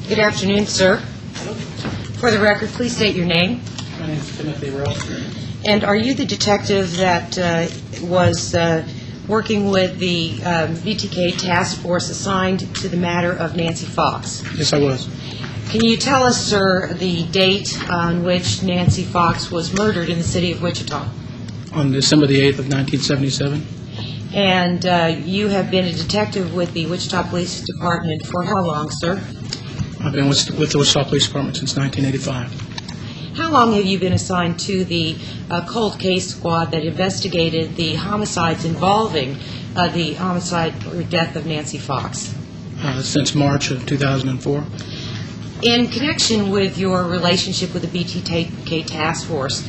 Good afternoon, sir. For the record, please state your name. My name is Timothy Ross. And are you the detective that was working with the BTK task force assigned to the matter of Nancy Fox? Yes, I was. Can you tell us, sir, the date on which Nancy Fox was murdered in the city of Wichita? On December the 8th of 1977. And you have been a detective with the Wichita Police Department for how long, sir? I've been with the Wichita Police Department since 1985. How long have you been assigned to the cold case squad that investigated the homicides involving the homicide or death of Nancy Fox? Since March of 2004. In connection with your relationship with the BTK task force,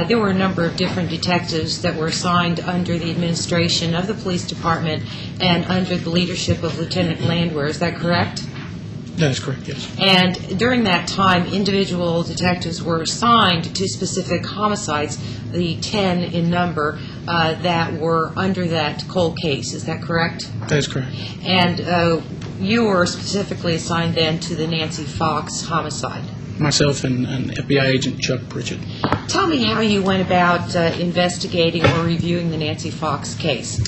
there were a number of different detectives that were assigned under the administration of the police department and under the leadership of Lieutenant Landwehr. Is that correct? That is correct, yes. And during that time, individual detectives were assigned to specific homicides, the 10 in number, that were under that cold case. Is that correct? That is correct. And you were specifically assigned then to the Nancy Fox homicide. Myself and FBI agent Chuck Pritchett. Tell me how you went about investigating or reviewing the Nancy Fox case.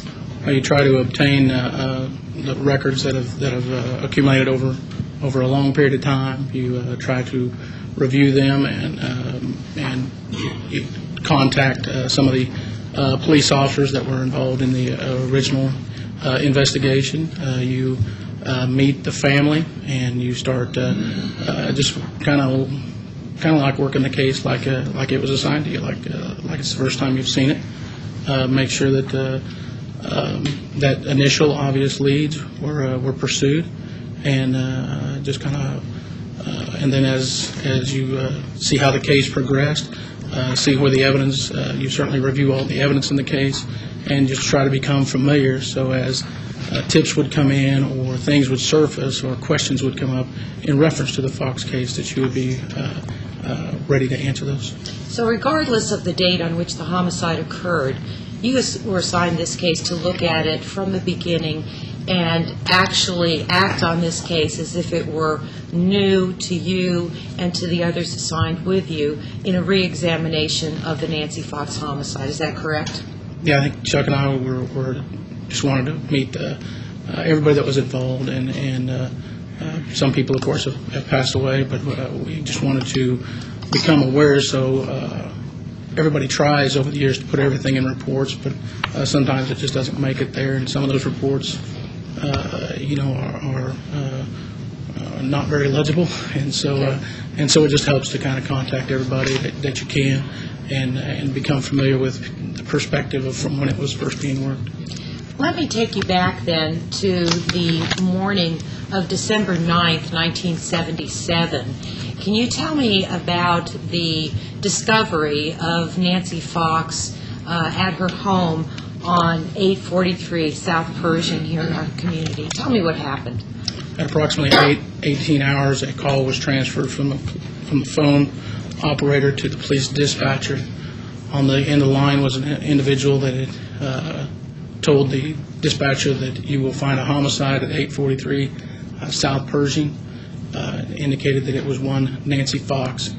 Well, you try to obtain the records that have accumulated over a long period of time. You try to review them and you contact some of the police officers that were involved in the original investigation. You meet the family and you start just kind of like working the case like it was assigned to you, like it's the first time you've seen it. Make sure that that initial obvious leads were pursued, and just kind of and then as you see how the case progressed, see where the evidence, you certainly review all the evidence in the case and just try to become familiar, so as tips would come in or things would surface or questions would come up in reference to the Fox case, that you would be ready to answer those. So regardless of the date on which the homicide occurred, you were assigned this case to look at it from the beginning and actually act on this case as if it were new to you and to the others assigned with you in a re-examination of the Nancy Fox homicide. Is that correct? Yeah, I think Chuck and I were just wanted to meet everybody that was involved, and some people, of course, have passed away, but we just wanted to become aware. So everybody tries over the years to put everything in reports, but sometimes it just doesn't make it there, and some of those reports are not very legible, and so it just helps to kind of contact everybody that you can and become familiar with the perspective from when it was first being worked. Let me take you back then to the morning of December 9th, 1977. Can you tell me about the discovery of Nancy Fox at her home on 843 South Pershing here in our community? Tell me what happened. At approximately 18 hours, a call was transferred from the phone operator to the police dispatcher. On the end of the line was an individual that had told the dispatcher that you will find a homicide at 843 South Pershing. Indicated that it was one Nancy Fox.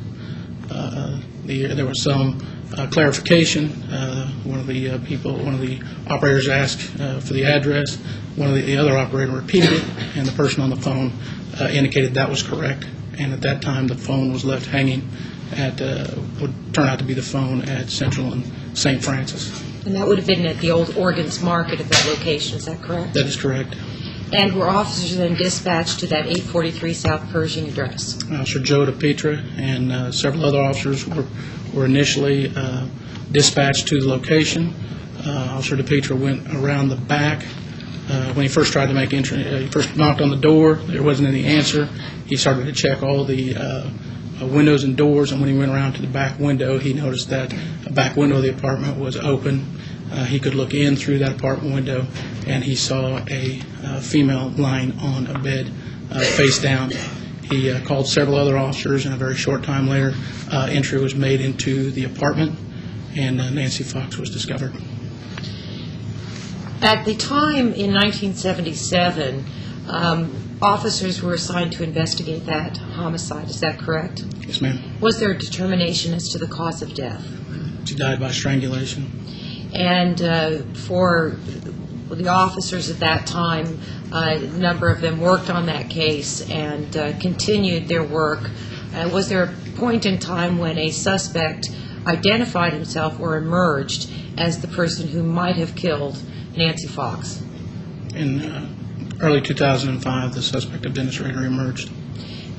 There was some clarification. One of the operators asked for the address. The other operator repeated it, and the person on the phone indicated that was correct. And at that time, the phone was left hanging at would turn out to be the phone at Central and St. Francis. And that would have been at the old Organs Market at that location, is that correct? That is correct. And were officers then dispatched to that 843 South Pershing address? Officer Joe DePetra and several other officers were initially dispatched to the location. Officer DePetra went around the back. When he first tried to make entry, he first knocked on the door. There wasn't any answer. He started to check all the windows and doors, and when he went around to the back window, he noticed that the back window of the apartment was open. He could look in through that apartment window, and he saw a female lying on a bed face down. He called several other officers, and a very short time later, entry was made into the apartment, and Nancy Fox was discovered. At the time in 1977, officers were assigned to investigate that homicide. Is that correct? Yes, ma'am. Was there a determination as to the cause of death? She died by strangulation. And for the officers at that time, a number of them worked on that case and continued their work. Was there a point in time when a suspect identified himself or emerged as the person who might have killed Nancy Fox? In early 2005, the suspect of Dennis Rader emerged.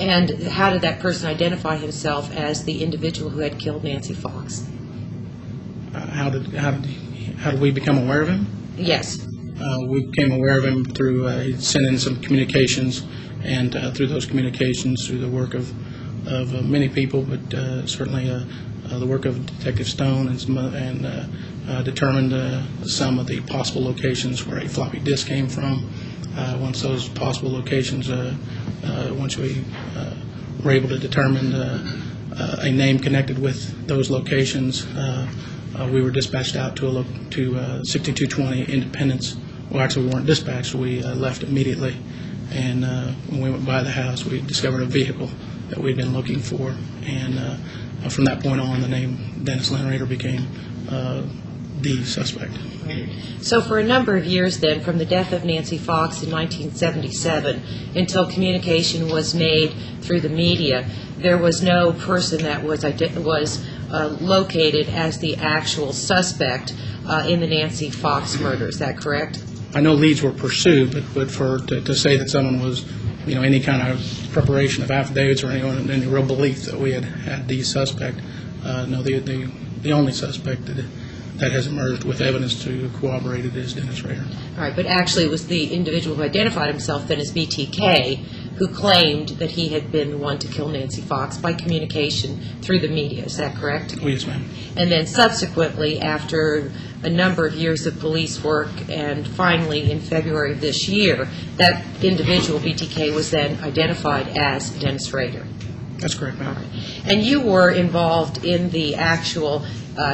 And how did that person identify himself as the individual who had killed Nancy Fox? How did we become aware of him? Yes. We became aware of him through he sent in some communications, and through those communications, through the work of many people, but certainly the work of Detective Stone and determined some of the possible locations where a floppy disk came from. Once those possible locations, once we were able to determine a name connected with those locations, we were dispatched out to 6220 Independence. Well, actually, we weren't dispatched. We left immediately, and when we went by the house, we discovered a vehicle that we'd been looking for, and from that point on, the name Dennis Rader became the suspect. So for a number of years then, from the death of Nancy Fox in 1977 until communication was made through the media, there was no person that was located as the actual suspect in the Nancy Fox murder. Is that correct? I know leads were pursued, but to say that someone was, any kind of preparation of affidavits or any real belief that we had the suspect, no, the only suspect that has emerged with evidence to corroborate it is Dennis Rader. All right, but actually it was the individual who identified himself then as BTK who claimed that he had been the one to kill Nancy Fox by communication through the media. Is that correct? Oh, yes, ma'am. And then subsequently, after a number of years of police work, and finally in February of this year, that individual, BTK, was then identified as Dennis Rader. That's correct, ma'am. All right. And you were involved in the actual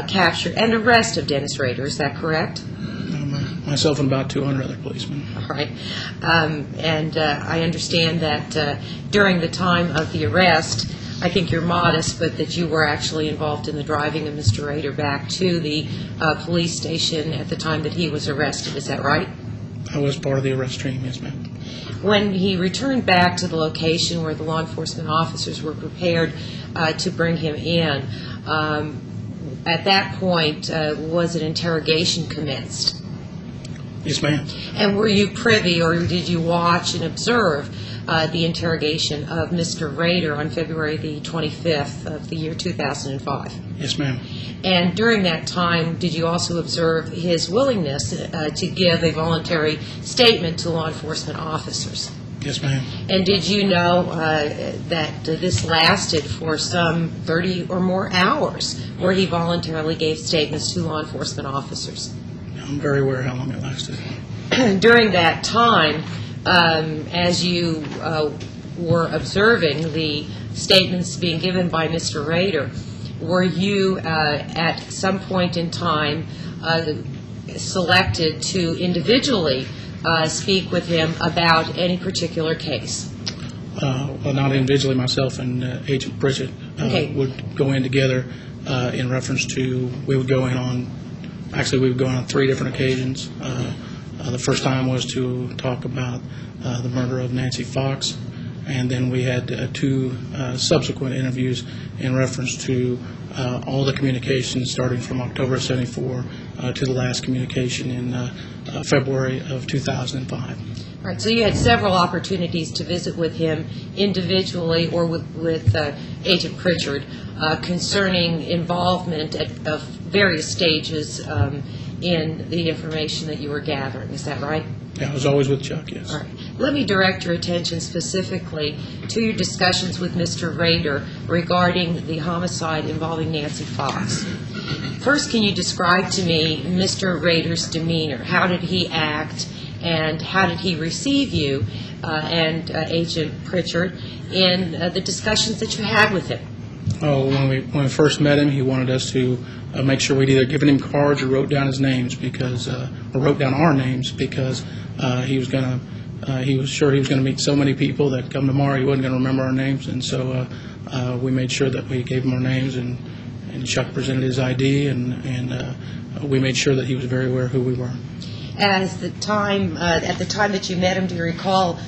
capture and arrest of Dennis Rader. Is that correct? Myself and about 200 other policemen. All right. And I understand that during the time of the arrest, I think you're modest, but that you were actually involved in the driving of Mr. Rader back to the police station at the time that he was arrested. Is that right? I was part of the arrest team, yes, ma'am. When he returned back to the location where the law enforcement officers were prepared to bring him in, at that point, was an interrogation commenced? Yes, ma'am. And were you privy, or did you watch and observe the interrogation of Mr. Rader on February the 25th of the year 2005? Yes, ma'am. And during that time, did you also observe his willingness to give a voluntary statement to law enforcement officers? Yes, ma'am. And did you know that this lasted for some 30 or more hours, where he voluntarily gave statements to law enforcement officers? I'm very aware how long it lasted. During that time, as you were observing the statements being given by Mr. Rader, were you at some point in time selected to individually speak with him about any particular case? Well, not individually. Myself and Agent Pritchett would go in together in reference to, we would go in on 3 different occasions. The first time was to talk about the murder of Nancy Fox, and then we had 2 subsequent interviews in reference to all the communications starting from October of '74 to the last communication in February of 2005. All right, so you had several opportunities to visit with him individually or with Agent Pritchard concerning involvement of various stages in the information that you were gathering. Is that right? Yeah, I was always with Chuck, yes. All right. Let me direct your attention specifically to your discussions with Mr. Rader regarding the homicide involving Nancy Fox. First, can you describe to me Mr. Rader's demeanor? How did he act, and how did he receive you and Agent Pritchard in the discussions that you had with him? Oh, when we first met him, he wanted us to make sure we'd either given him cards or wrote down his names, because or wrote down our names, because he was going to he was sure he was going to meet so many people that come tomorrow he wasn't going to remember our names, and so we made sure that we gave him our names, and Chuck presented his ID, and we made sure that he was very aware of who we were. At the time that you met him, do you recall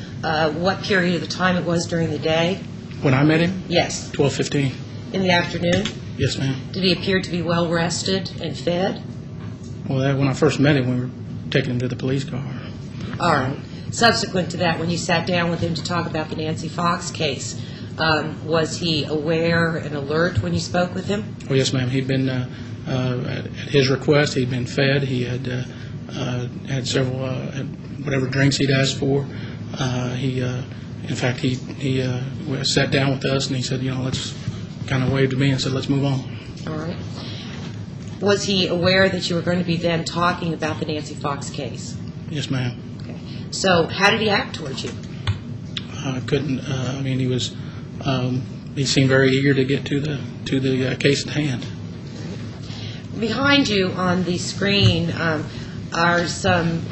what period of the time it was during the day? When I met him? Yes. 12:15. In the afternoon? Yes, ma'am. Did he appear to be well rested and fed? Well, when I first met him, we were taking him to the police car. All right. Subsequent to that, when you sat down with him to talk about the Nancy Fox case, was he aware and alert when you spoke with him? Oh, yes, ma'am. He'd been, at his request, he'd been fed. He had had several, whatever drinks he'd asked for. In fact, he sat down with us and he said, let's kind of waved to me and said, let's move on. All right. Was he aware that you were going to be then talking about the Nancy Fox case? Yes, ma'am. Okay. So how did he act towards you? He was, he seemed very eager to get to the case at hand. Behind you on the screen are some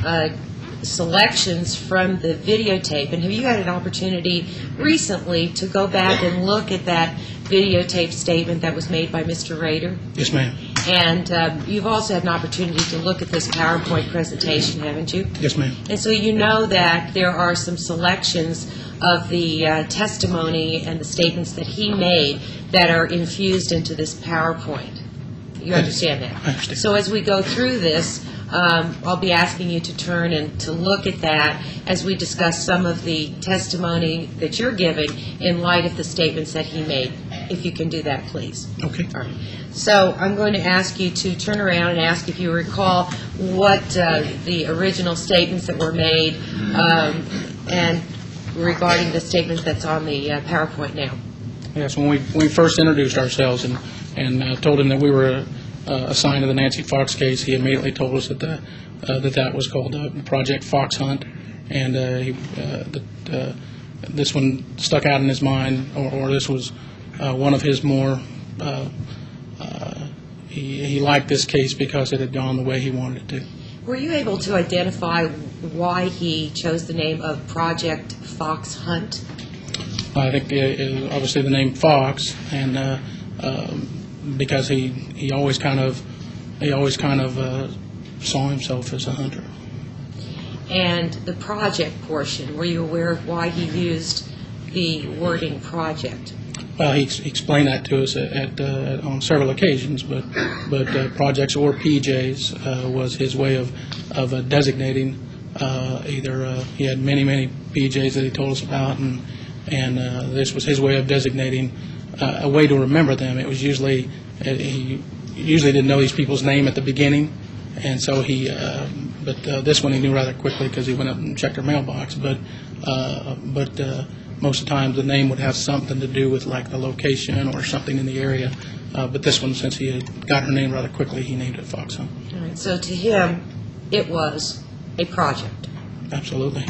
selections from the videotape. And have you had an opportunity recently to go back and look at that videotape statement that was made by Mr. Rader? Yes, ma'am. And you've also had an opportunity to look at this PowerPoint presentation, haven't you? Yes, ma'am. And so you know that there are some selections of the testimony and the statements that he made that are infused into this PowerPoint. You understand that? I understand. So as we go through this, I'll be asking you to turn and to look at that as we discuss some of the testimony that you're giving in light of the statements that he made. If you can do that, please. Okay. All right. So I'm going to ask you to turn around and ask if you recall what the original statements that were made and regarding the statement that's on the PowerPoint now. Yes, when we first introduced ourselves and told him that we were assigned to the Nancy Fox case, he immediately told us that that was called Project Fox Hunt, and this one stuck out in his mind, or this was one of his more. He liked this case because it had gone the way he wanted it to. Were you able to identify why he chose the name of Project Fox Hunt? I think obviously the name Fox, and because he always kind of saw himself as a hunter. And the project portion, were you aware of why he used the wording project? Well, he explained that to us on several occasions, but projects or PJs was his way of designating either he had many PJs that he told us about, and this was his way of designating a way to remember them. It was usually he usually didn't know these people's name at the beginning, and so but this one he knew rather quickly because he went up and checked her mailbox. But most of the time the name would have something to do with like the location or something in the area. But this one, since he had got her name rather quickly, he named it Fox Hunt. All right, so to him, it was a project. Absolutely.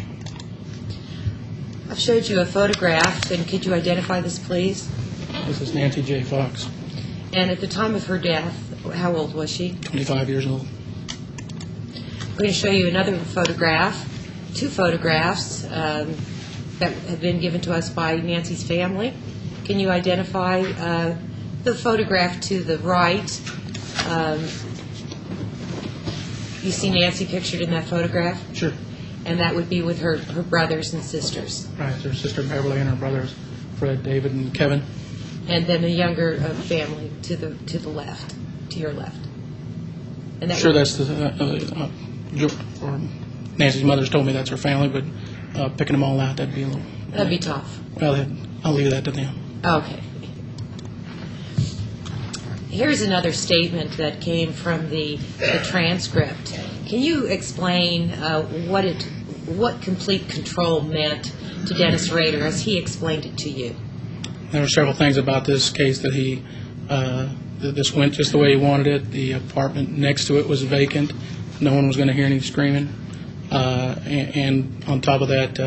I've showed you a photograph, and could you identify this, please? This is Nancy J. Fox. And at the time of her death, how old was she? 25 years old. I'm going to show you another photograph, two photographs that have been given to us by Nancy's family. Can you identify the photograph to the right? You see Nancy pictured in that photograph? Sure. And that would be with her brothers and sisters. Right, her sister Beverly and her brothers Fred, David, and Kevin. And then the younger family to the left, to your left. And that sure, that's the or Nancy's mother's told me that's her family, but picking them all out, that'd be a little. That'd be tough. Well, I'll leave that to them. Okay. Here's another statement that came from the transcript. Can you explain what complete control meant to Dennis Rader as he explained it to you? There were several things about this case that this went just the way he wanted it. The apartment next to it was vacant. No one was going to hear any screaming. And on top of that,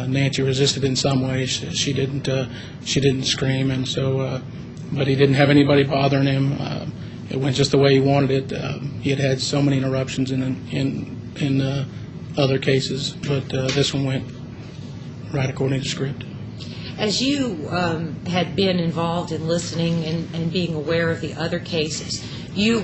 Nancy resisted in some ways. She didn't scream, and so, but he didn't have anybody bothering him. It went just the way he wanted it. He had had so many interruptions in other cases, but this one went right according to script. As you had been involved in listening and being aware of the other cases, you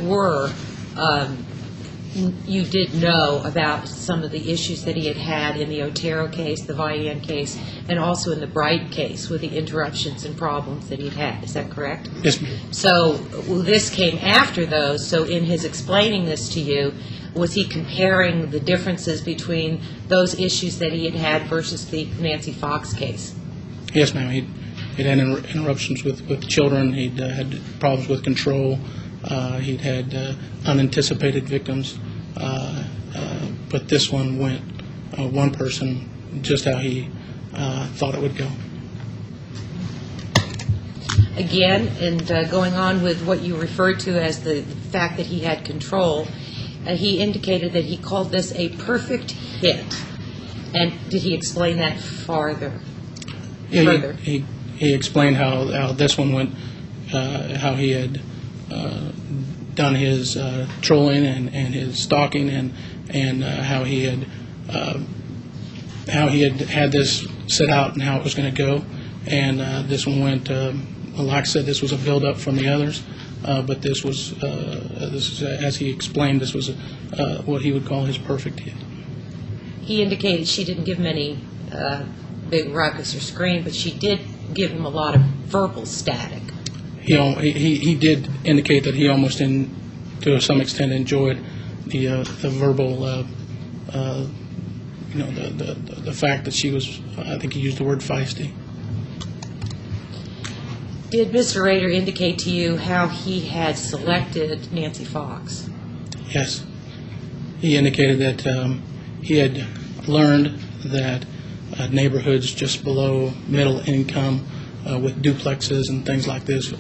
did know about some of the issues that he had in the Otero case, the Vian case, and also in the Bright case with the interruptions and problems that he'd had. Is that correct? Yes, ma'am. So this came after those. So in his explaining this to you, was he comparing the differences between those issues that he had versus the Nancy Fox case? Yes, ma'am. He'd had interruptions with children. He'd had problems with control. He'd had unanticipated victims. But this one went one person, just how he thought it would go. Again, and going on with what you referred to as the fact that he had control, he indicated that he called this a perfect hit. And did he explain that further? Yeah, he explained how this one went, how he had done his trolling and his stalking, and how he had this set out and how it was going to go. And this one went, like I said, this was a build-up from the others, but this was, as he explained, this was what he would call his perfect hit. He indicated she didn't give him any big ruckus or scream, but she did give him a lot of verbal static. He did indicate that he almost, to some extent, enjoyed the verbal, the fact that she was, I think he used the word feisty. Did Mr. Rader indicate to you how he had selected Nancy Fox? Yes. He indicated that he had learned that neighborhoods just below middle income with duplexes and things like this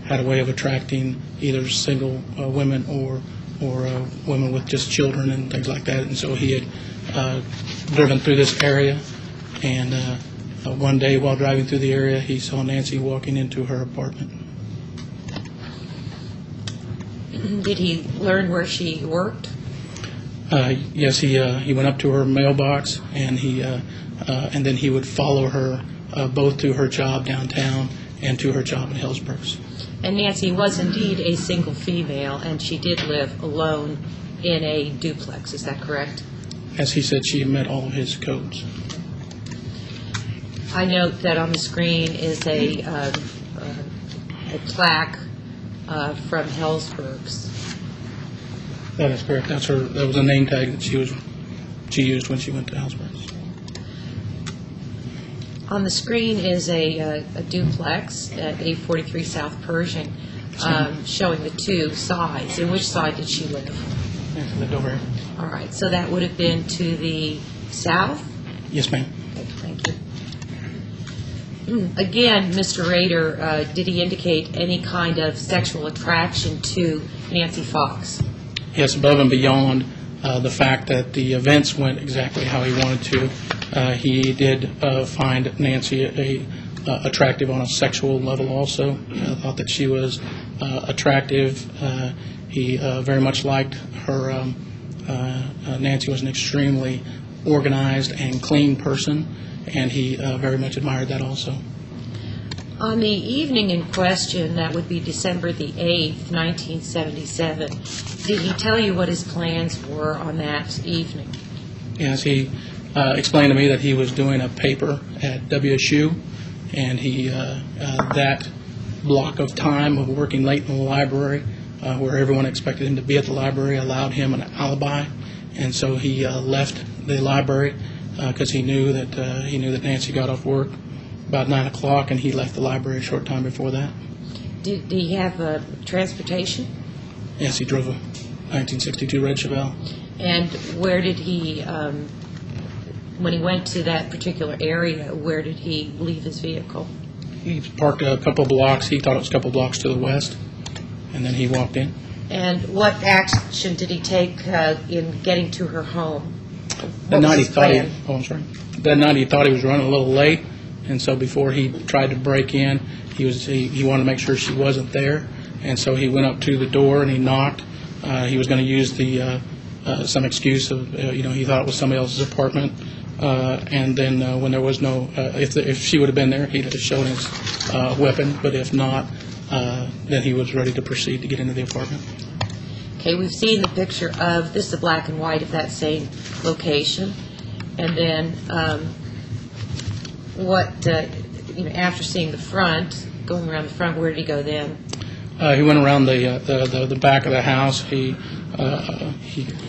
had a way of attracting either single women or women with just children and things like that. And so he had driven through this area, and one day while driving through the area, he saw Nancy walking into her apartment. Did he learn where she worked? Yes, he went up to her mailbox, and and then he would follow her both to her job downtown and to her job in Hillsborough. And Nancy was indeed a single female, and she did live alone in a duplex. Is that correct? As he said, she met all of his codes. I note that on the screen is a plaque from Hillsborough. That is correct. That was a name tag that she used when she went to Hillsborough. On the screen is a duplex at 843 South Pershing, showing the two sides. And which side did she live? She lived over here. All right. So that would have been to the south? Yes, ma'am. Okay, thank you. Again, Mr. Rader, did he indicate any kind of sexual attraction to Nancy Fox? Yes, above and beyond the fact that the events went exactly how he wanted to. He did find Nancy attractive on a sexual level also. Thought that she was attractive. He very much liked her. Nancy was an extremely organized and clean person, and he very much admired that also. On the evening in question, that would be December the 8th, 1977, did he tell you what his plans were on that evening? Yes, he explained to me that he was doing a paper at WSU, and that block of time of working late in the library, where everyone expected him to be at the library, allowed him an alibi, and so he left the library because he knew that Nancy got off work about 9 o'clock, and he left the library a short time before that. Did he have transportation? Yes, he drove a 1962 Red Chevelle. And where did he, when he went to that particular area, where did he leave his vehicle? He parked a couple blocks. He thought it was a couple blocks to the west, and then he walked in. And what action did he take in getting to her home? That night he thought he was running a little late, and so before he tried to break in, he wanted to make sure she wasn't there, and so he went up to the door and he knocked. He was going to use the some excuse of, he thought it was somebody else's apartment. And then when there was no, if she would have been there, he'd have shown his weapon. But if not, then he was ready to proceed to get into the apartment. Okay, we've seen the picture of, this is a black and white of that same location. And then after seeing the front, going around the front, where did he go then? He went around the back of the house. He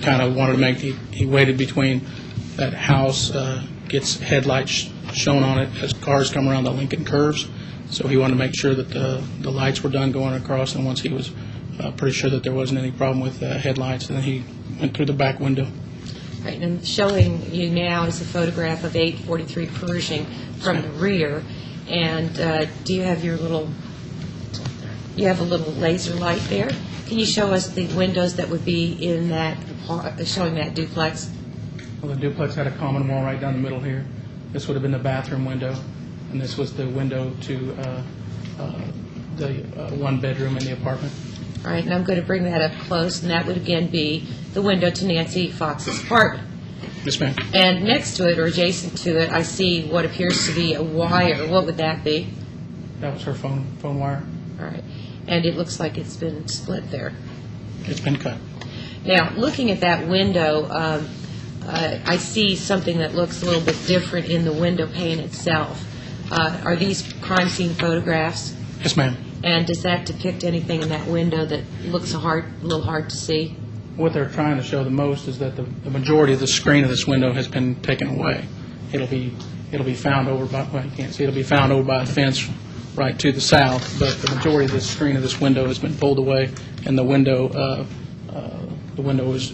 kind of wanted to he waited between that house, gets headlights shown on it as cars come around the Lincoln curves. So he wanted to make sure that the lights were done going across, and once he was pretty sure that there wasn't any problem with headlights, then he went through the back window. Right, and showing you now is a photograph of 843 Pershing from the rear. And do you have a little laser light there? Can you show us the windows that would be in that, showing that duplex? Well, the duplex had a common wall right down the middle here. This would have been the bathroom window, and this was the window to the one bedroom in the apartment. All right, and I'm going to bring that up close, and that would again be the window to Nancy Fox's apartment. Yes, ma'am. And next to it, or adjacent to it, I see what appears to be a wire. What would that be? That was her phone wire. All right, and it looks like it's been split there. It's been cut. Now, looking at that window, I see something that looks a little bit different in the window pane itself. Are these crime scene photographs? Yes, ma'am. And does that depict anything in that window that looks a little hard to see? What they're trying to show the most is that the majority of the screen of this window has been taken away. It'll be found over by, well, you can't see, it'll be found over by a fence right to the south, but the majority of the screen of this window has been pulled away, and the window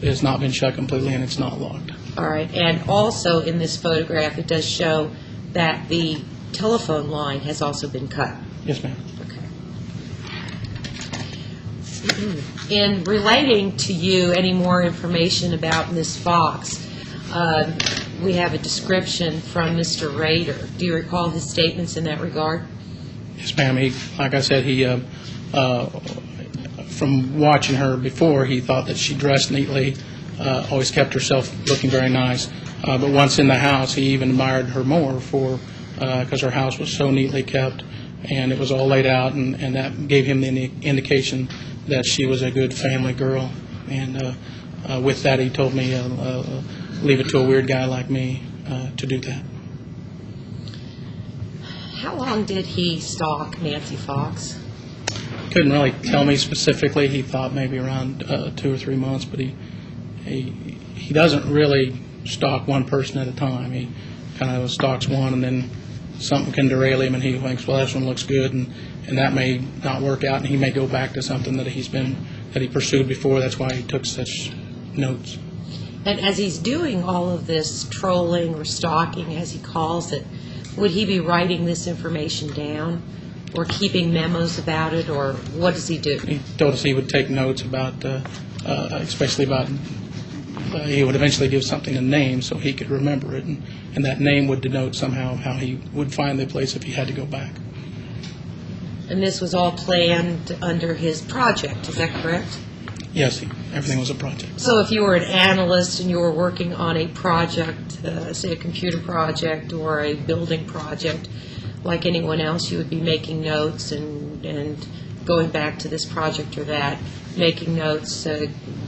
has not been shut completely, and it's not locked. All right, and also in this photograph, it does show that the telephone line has also been cut. Yes, ma'am. In relating to you any more information about Ms. Fox, we have a description from Mr. Rader. Do you recall his statements in that regard? Yes, ma'am. Like I said, from watching her before, he thought that she dressed neatly, always kept herself looking very nice. But once in the house, he even admired her more because her house was so neatly kept, and it was all laid out, and that gave him the indication that she was a good family girl. And with that, he told me, leave it to a weird guy like me to do that. How long did he stalk Nancy Fox? Couldn't really tell me specifically. He thought maybe around 2 or 3 months, but he doesn't really stalk one person at a time. He kind of stalks one, and then something can derail him, and he thinks, well, this one looks good, and that may not work out, and he may go back to something that he pursued before. That's why he took such notes. And as he's doing all of this trolling or stalking, as he calls it, would he be writing this information down or keeping memos about it, or what does he do? He told us he would take notes about, especially about, he would eventually give something a name so he could remember it, and that name would denote somehow how he would find the place if he had to go back. And this was all planned under his project, is that correct? Yes, everything was a project. So if you were an analyst and you were working on a project, say a computer project or a building project, like anyone else, you would be making notes and going back to this project or that, making notes,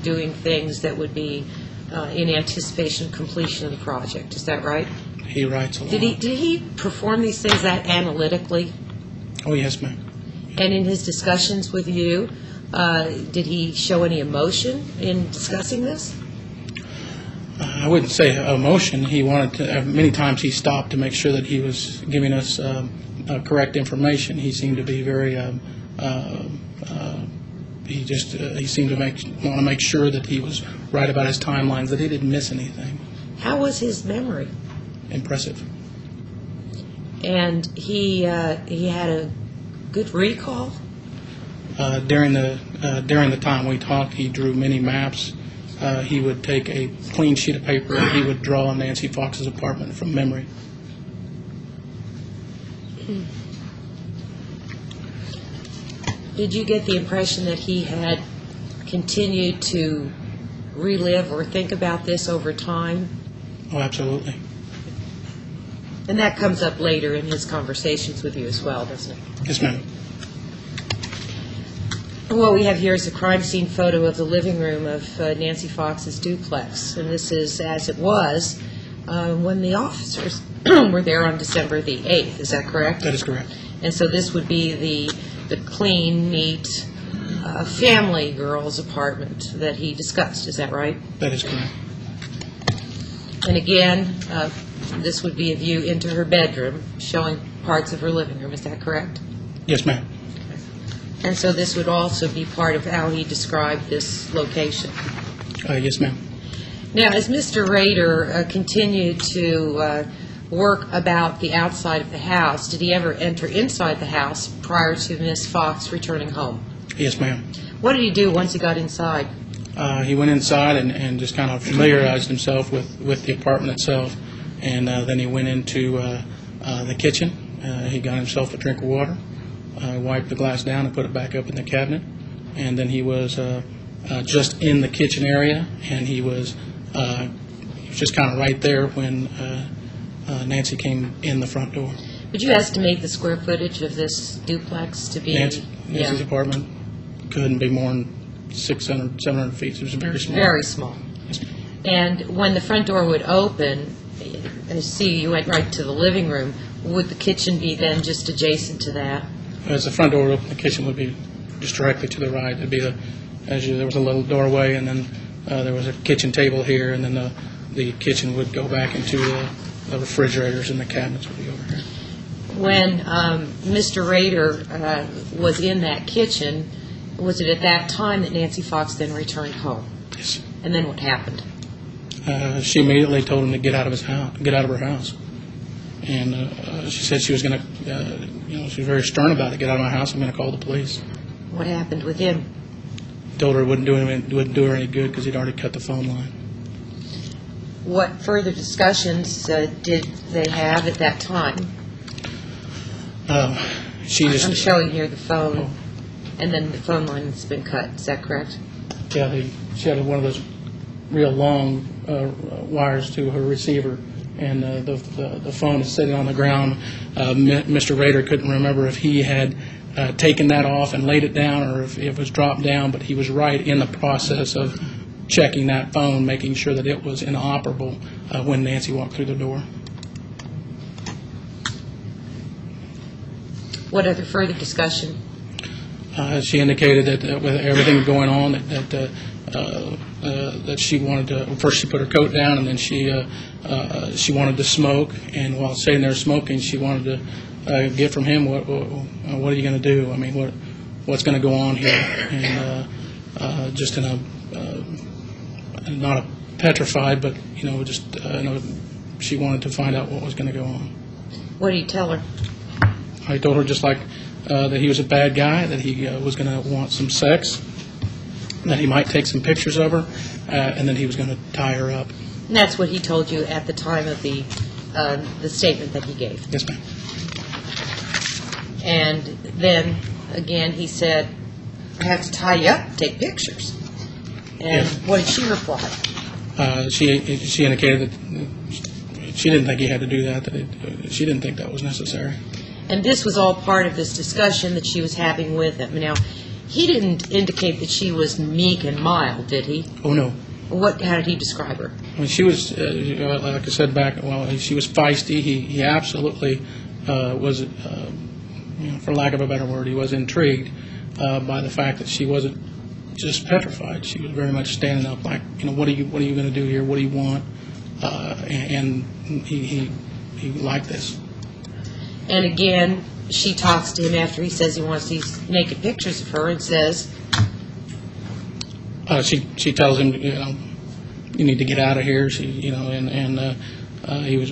doing things that would be in anticipation of completion of the project. Is that right? He writes a lot. Did he perform these things that analytically? Oh, yes, ma'am. And in his discussions with you, did he show any emotion in discussing this? I wouldn't say emotion. He wanted to. Many times he stopped to make sure that he was giving us correct information. He seemed to be very. He seemed to want to make sure that he was right about his timelines, that he didn't miss anything. How was his memory? Impressive. And he had a good recall? During the time we talked, he drew many maps. He would take a clean sheet of paper and he would draw Nancy Fox's apartment from memory. Did you get the impression that he had continued to relive or think about this over time? Oh, absolutely. And that comes up later in his conversations with you as well, doesn't it? Yes, ma'am. What we have here is a crime scene photo of the living room of Nancy Fox's duplex, and this is as it was when the officers were there on December the 8th. Is that correct? That is correct. And so this would be the clean, neat family girl's apartment that he discussed. Is that right? That is correct. And again, this would be a view into her bedroom, showing parts of her living room. Is that correct? Yes, ma'am. And so this would also be part of how he described this location. Yes, ma'am. Now, as Mr. Rader continued to work about the outside of the house, did he ever enter inside the house prior to Miss Fox returning home? Yes, ma'am. What did he do once he got inside? He went inside and just kind of familiarized himself with the apartment itself, and then he went into the kitchen. He got himself a drink of water, wiped the glass down and put it back up in the cabinet, and then he was just in the kitchen area, and he was just kind of right there when Nancy came in the front door. Would you estimate the square footage of this duplex to be? Nancy's apartment couldn't be more than 600, 700 feet. It was very small. Very small. Yes, ma'am. And when the front door would open, I see you went right to the living room. Would the kitchen be then just adjacent to that? As the front door opened, the kitchen would be just directly to the right. It'd be there was a little doorway, and then there was a kitchen table here, and then the kitchen would go back into the refrigerators, and the cabinets would be over here. When Mr. Rader was in that kitchen, was it at that time that Nancy Fox then returned home? Yes. And then what happened? She immediately told him to get out of her house, and she said she was going to, she was very stern about it. Get out of my house! I'm going to call the police. What happened with him? Told her it wouldn't do her any good because he'd already cut the phone line. What further discussions did they have at that time? She just. I'm showing here the phone, and then the phone line has been cut. Is that correct? Yeah, she had one of those real long wires to her receiver, and the phone is sitting on the ground. Mr. Rader couldn't remember if he had taken that off and laid it down or if it was dropped down, but he was right in the process of checking that phone, making sure that it was inoperable when Nancy walked through the door. What other further discussion? She indicated that with everything going on, that she wanted to. First, she put her coat down, and then she wanted to smoke. And while sitting there smoking, she wanted to get from him, what are you going to do? I mean, what's going to go on here? And just in a not a petrified, but just she wanted to find out what was going to go on. What did you tell her? I told her just like that he was a bad guy, that he was going to want some sex, that he might take some pictures of her, and then he was going to tie her up. And that's what he told you at the time of the statement that he gave. Yes, ma'am. And then, again, he said, I have to tie you up, take pictures. And Yes. what did she reply? She indicated that she didn't think he had to do that, she didn't think that was necessary. And this was all part of this discussion that she was having with him. Now, he didn't indicate that she was meek and mild, did he? Oh, no. How did he describe her? I mean, she was, like I said back, she was feisty. He absolutely was, for lack of a better word, he was intrigued by the fact that she wasn't just petrified. She was very much standing up like, what are you going to do here? What do you want? And he liked this. And again, she talks to him after he says he wants these naked pictures of her and says, she tells him, you need to get out of here. He was,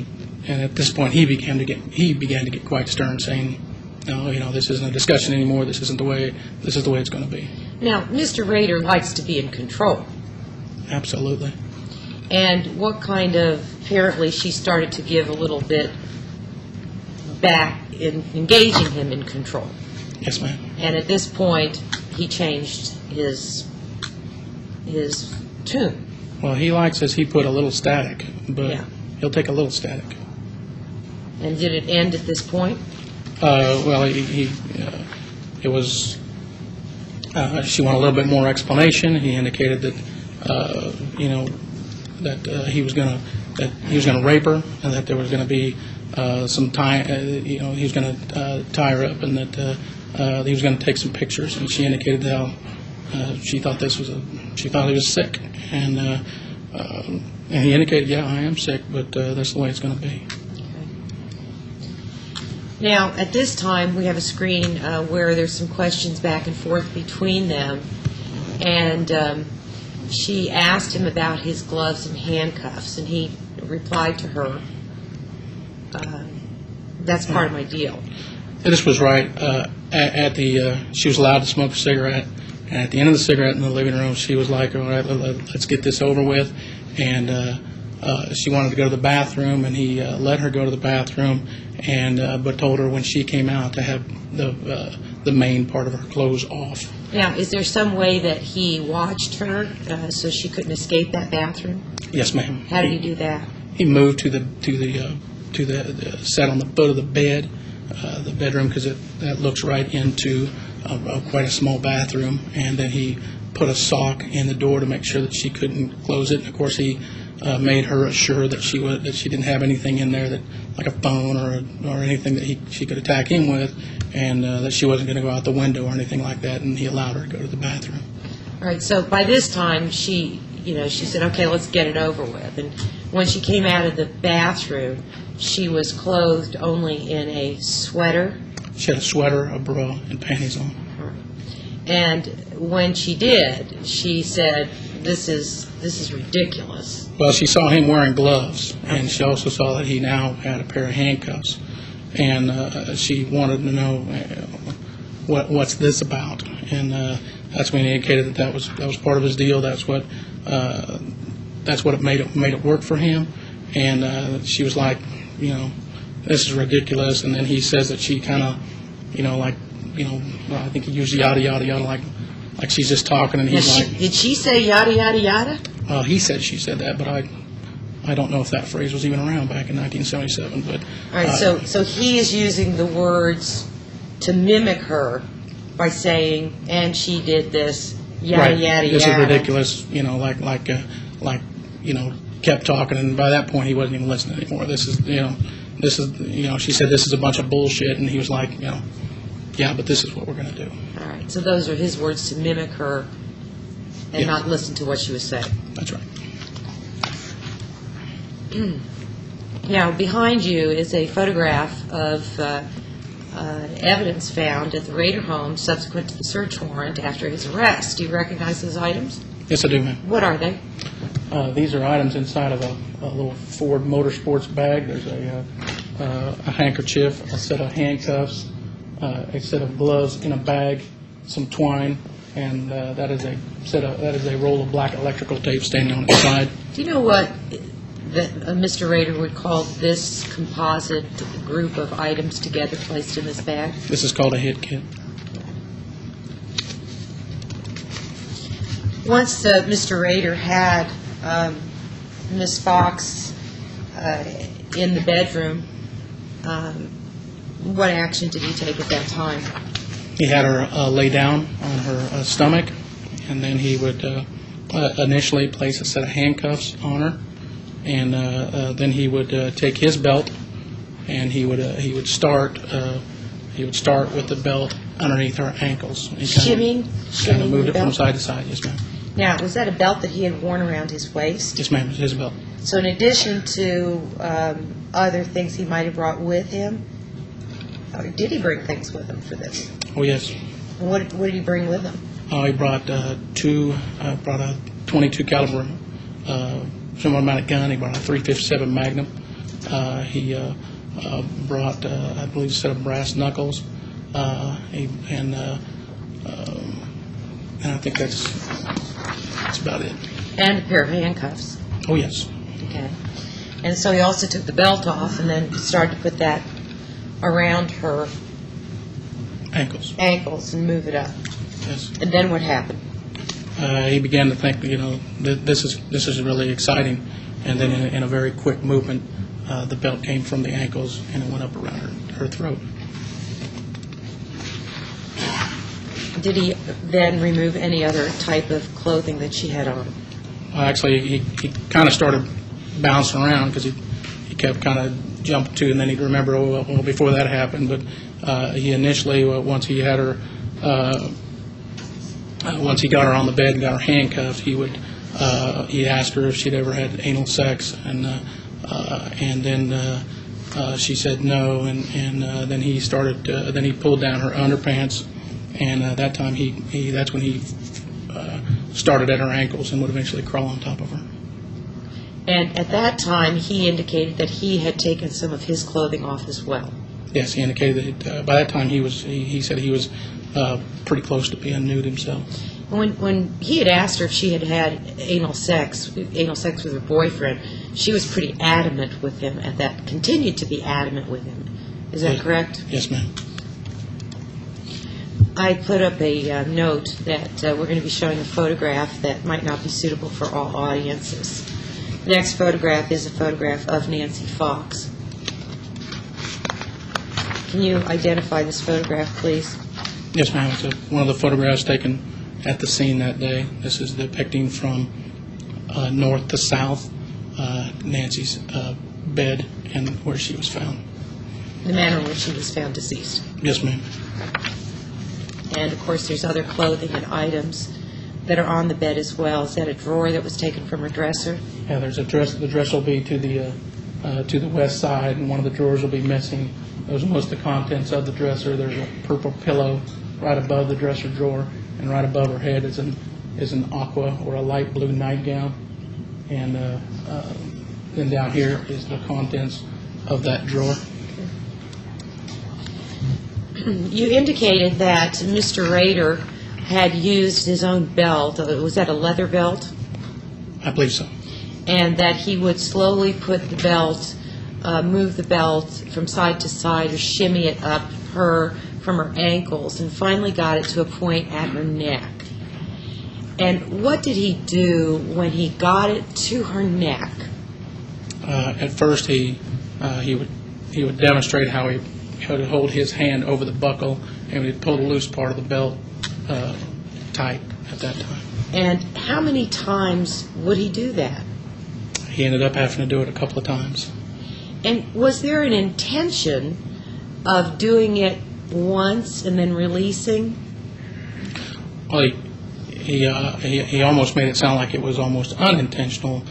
and at this point he began to get quite stern, saying, no, this isn't a discussion anymore. This is the way it's going to be. Now, Mr. Rader likes to be in control. Absolutely. And what kind of, apparently she started to give a little bit back in engaging him in control. Yes, ma'am. And at this point, he changed his tune. Well, he likes, as he put, a little static, but Yeah. he'll take a little static. And did it end at this point? Well, it was, she wanted a little bit more explanation. He indicated that, that he was going to rape her, and that there was going to be some time, he was going to tie her up, and that he was going to take some pictures. And she indicated how she thought she thought he was sick, and he indicated, yeah, I am sick, but that's the way it's going to be. Now, at this time, we have a screen where there's some questions back and forth between them, and she asked him about his gloves and handcuffs, and he replied to her, that's part of my deal. This was right at the, she was allowed to smoke a cigarette, and at the end of the cigarette in the living room, she was like, all right, let's get this over with, and she wanted to go to the bathroom, and he let her go to the bathroom, and but told her when she came out to have the main part of her clothes off. Now, is there some way that he watched her so she couldn't escape that bathroom? Yes, ma'am. How did he do that? He moved to the sat on the foot of the bed, the bedroom, because that looks right into quite a small bathroom, and then he put a sock in the door to make sure that she couldn't close it. And of course, he made her assure that she didn't have anything in there, that like a phone or anything that she could attack him with, and that she wasn't going to go out the window or anything like that. And he allowed her to go to the bathroom. All right. So by this time, she said, "Okay, let's get it over with." And when she came out of the bathroom, she was clothed only in a sweater. She had a sweater, a bra, and panties on. And when she did, she said, "This is ridiculous." Well, she saw him wearing gloves, and she also saw that he now had a pair of handcuffs, and she wanted to know what's this about, and that's when he indicated that was part of his deal. That's what it made it work for him, and she was like, this is ridiculous. And then he says that she kind of, I think he used yada yada yada, like she's just talking, and he's like, did she say yada yada yada? Well, he said she said that, but I don't know if that phrase was even around back in 1977. But all right, so he is using the words to mimic her by saying, and she did this, yada right. yada This yada. is ridiculous, kept talking, and by that point he wasn't even listening anymore. She said this is a bunch of bullshit, and he was like, yeah, but this is what we're going to do. All right, so those are his words to mimic her and not listen to what she was saying. That's right. Now, behind you is a photograph of evidence found at the Rader home subsequent to the search warrant after his arrest. Do you recognize those items? Yes, I do, ma'am. What are they? These are items inside of a little Ford Motorsports bag. There's a handkerchief, a set of handcuffs, a set of gloves in a bag, some twine, and that is a roll of black electrical tape standing on its side. Do you know what Mr. Rader would call this composite group of items together placed in this bag? This is called a hit kit. Once Mr. Rader had Miss Fox in the bedroom, what action did he take at that time? He had her lay down on her stomach, and then he would initially place a set of handcuffs on her, and then he would take his belt, and he would start with the belt underneath her ankles. Shimming Moved the it from belt? side to side. Yes, ma'am. Now, was that a belt that he had worn around his waist? Yes, ma'am. It was his belt. So in addition to other things he might have brought with him, or did he bring things with him for this? Oh, yes. What did he bring with him? He brought a 22 caliber semi-automatic gun. He brought a .357 Magnum. He brought, I believe, a set of brass knuckles, and I think that's about it. And a pair of handcuffs. Oh, yes. Okay. And so he also took the belt off and then started to put that around her Ankles. ankles and move it up. Yes. And then what happened? he began to think, this is really exciting, and then in a very quick movement, the belt came from the ankles and it went up around her throat. Did he then remove any other type of clothing that she had on? Actually, he kind of started bouncing around because he kept kind of jumping to, and then he'd remember, well, before that happened. But he initially, once he had her, once he got her on the bed and got her handcuffed, he asked her if she'd ever had anal sex, and then she said no, and then he started. Then he pulled down her underpants, and that time that's when he started at her ankles and would eventually crawl on top of her. And at that time, he indicated that he had taken some of his clothing off as well. Yes, he indicated that by that time he said he was pretty close to being nude himself. When he had asked her if she had had anal sex with her boyfriend, she was pretty adamant with him at that, continued to be adamant with him. Is that correct? Yes, ma'am. I put up a note that we're going to be showing a photograph that might not be suitable for all audiences. The next photograph is a photograph of Nancy Fox. Can you identify this photograph, please? Yes, ma'am. It's one of the photographs taken at the scene that day. This is depicting from north to south Nancy's bed and where she was found. The manner in which she was found deceased. Yes, ma'am. And, of course, there's other clothing and items that are on the bed as well. Is that a drawer that was taken from her dresser? Yeah, there's a dress. The dress will be to the west side, and one of the drawers will be missing. Those are most of the contents of the dresser. There's a purple pillow right above the dresser drawer, and right above her head is an aqua or a light blue nightgown. And then down here is the contents of that drawer. You indicated that Mr. Rader had used his own belt. Was that a leather belt? I believe so. And that he would slowly put the belt, move the belt from side to side or shimmy it up from her ankles and finally got it to a point at her neck. And what did he do when he got it to her neck? At first, he would demonstrate how he would hold his hand over the buckle and he'd pull the loose part of the belt tight at that time. And how many times would he do that? He ended up having to do it a couple of times. And was there an intention of doing it once and then releasing? Well, he almost made it sound like it was almost unintentional,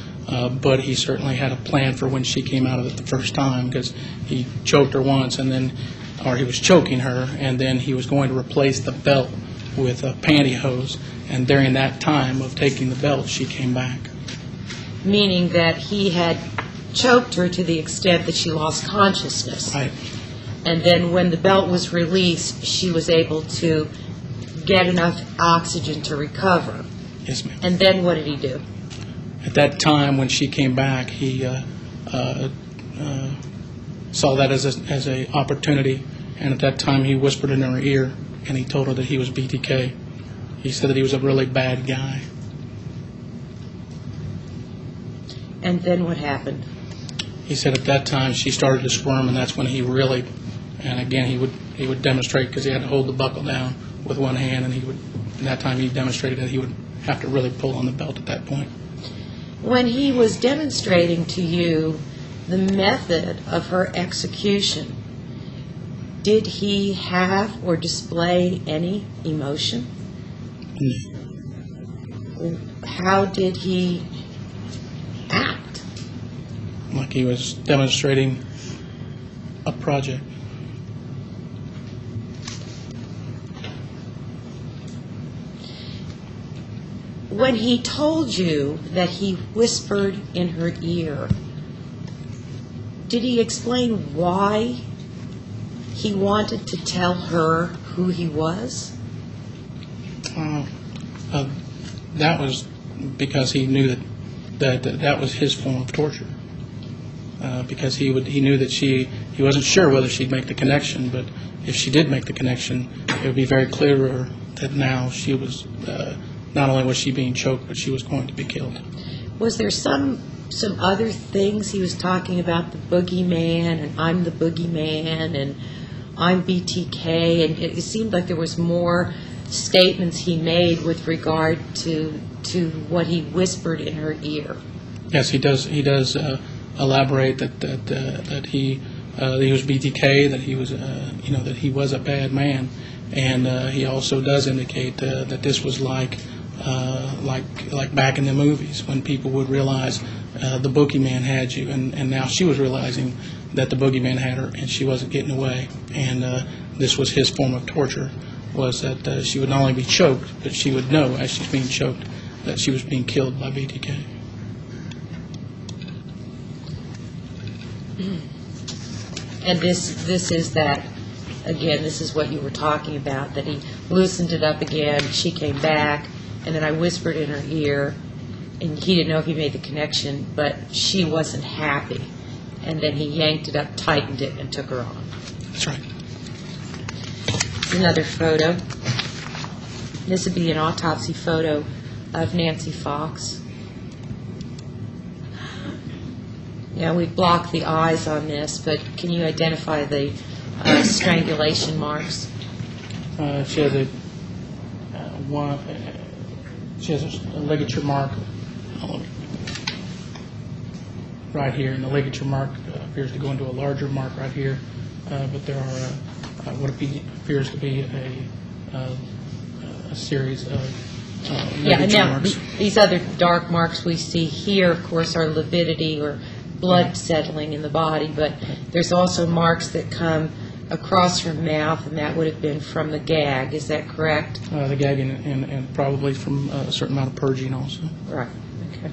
but he certainly had a plan for when she came out of it the first time, because he choked her once, or he was choking her, and then he was going to replace the belt with a pantyhose, and during that time of taking the belt, she came back. Meaning that he had choked her to the extent that she lost consciousness. Right. And then when the belt was released, she was able to get enough oxygen to recover. Yes, ma'am. And then what did he do? At that time, when she came back, he saw that as a opportunity, and at that time he whispered in her ear, and he told her that he was BTK. He said that he was a really bad guy. And then what happened? He said at that time she started to squirm, and that's when he really, and again he would demonstrate, because he had to hold the buckle down with one hand, and at that time he demonstrated that he would have to really pull on the belt at that point. When he was demonstrating to you the method of her execution, did he have or display any emotion? No. How did he act? Like he was demonstrating a project. When he told you that he whispered in her ear, did he explain why he wanted to tell her who he was? That was because he knew that was his form of torture. Because he knew that he wasn't sure whether she'd make the connection, but if she did make the connection, it would be very clear to her that now she was not only was she being choked, but she was going to be killed. Was there some other things he was talking about, the boogeyman, and I'm the boogeyman, and I'm BTK, and it seemed like there was more statements he made with regard to what he whispered in her ear. Yes, he does. He does elaborate that he was BTK, that he was that he was a bad man, and he also does indicate that this was like back in the movies when people would realize the boogeyman had you, and now she was realizing that the boogeyman had her and she wasn't getting away, and this was his form of torture, was that she would not only be choked, but she would know as she's being choked that she was being killed by BTK. And this is that, again, this is what you were talking about, that he loosened it up again, she came back, and then I whispered in her ear, and he didn't know if he made the connection, but she wasn't happy. And then he yanked it up, tightened it, and took her on. That's right. Another photo. This would be an autopsy photo of Nancy Fox. Yeah, we blocked the eyes on this, but can you identify the strangulation marks? She has she has a ligature mark right here, and the ligature mark appears to go into a larger mark right here, but there are what appears to be a series of ligature marks. These other dark marks we see here, of course, are lividity or blood settling in the body, but there's also marks that come across her mouth, and that would have been from the gag. Is that correct? The gag and probably from a certain amount of purging also. Right. Okay.